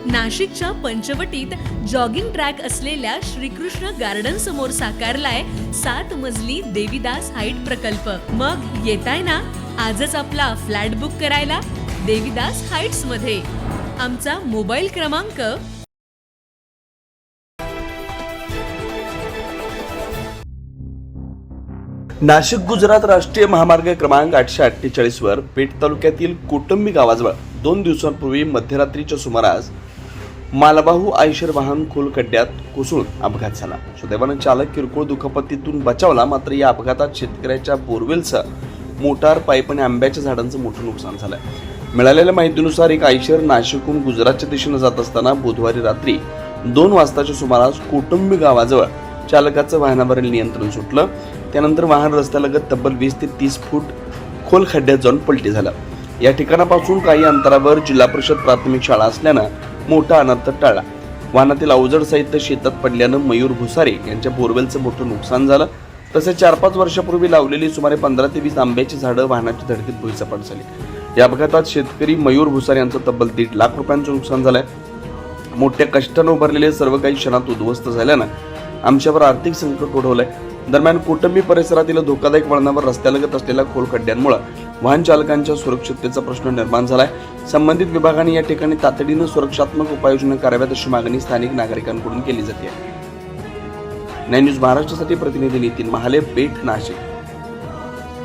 नाशिकच्या पंचवटीत jogging track असलेल्या Shrikrishna garden समोर साकारलाय 7 मजली देवीदास हाईट प्रकल्प। मग येताय ना आजच आपला फ्लॅट बुक करायला देवीदास हाईट्स मध्ये। आमचा मोबाईल क्रमांक नाशिक गुजरात राष्ट्रीय महामार्ग क्रमांक 848 वर पेठ तालुक्यातील कोटंबी गावाजवळ 2 दिवसांपूर्वी मध्यरात्रीच्या सुमारास मालवाहू आयशर वाहन खोल खड्ड्यात कोसळून अपघात झाला। सुदैवाने चालक किरकोळ दुखापतीतून बचावला, मात्र या अपघातात शेतकऱ्याच्या बोरवेलसह मोटार, पाईप आणि आंब्याच्या झाडांचं मोठं नुकसान झालं। मिळालेल्या माहितीनुसार एक आयशर नाशिकहून गुजरातच्या दिशेने जात असताना बुधवारी रात्री 2 वाजताच्या सुमारास कोटंबी गावाजवळ चालकाचं वाहनावरील नियंत्रण सुटलं। त्यानंतर वाहन रस्त्यालगत तब्बल 20 ते 30 फूट खोल खड्ड्यात जाऊन पलटी झालं। या ठिकाणापासून काही अंतरावर जिल्हा परिषद प्राथमिक शाळा असल्यानं मोठा अनर्थ टळला। वाहनातील अवजड साहित्य शेतात पडल्यानं मयूर भुसारे यांच्या बोरवेलचं मोठं नुकसान झालं। तसेच 4-5 वर्षापूर्वी लावलेली सुमारे 15 ते 20 आंब्याची झाडं वाहनाच्या धडकीत भुईसपाट झाली। या अपघातात शेतकरी मयूर भुसारे यांचं तब्बल 1.5 लाख रुपयांचं नुकसान झालंय। मोठ्या कष्टानं उभारलेले सर्व काही क्षणात उद्ध्वस्त झाल्यानं आमच्यावर आर्थिक संकट ओढवलंय। दरम्यान कोटंबी परिसरातील धोकादायक वळणावर रस्त्यालगत असलेल्या खोल खड्ड्यांमुळे वाहन चालकांच्या सुरक्षिततेचा प्रश्न निर्माण झालाय। संबंधित विभागाने या ठिकाणी तातडीनं सुरक्षात्मक उपाययोजना कराव्यात अशी मागणी स्थानिक नागरिकांकडून केली जाते। 9 न्यूज महाराष्ट्रासाठी प्रतिनिधी नितीन महाले, पेठ, नाशिक।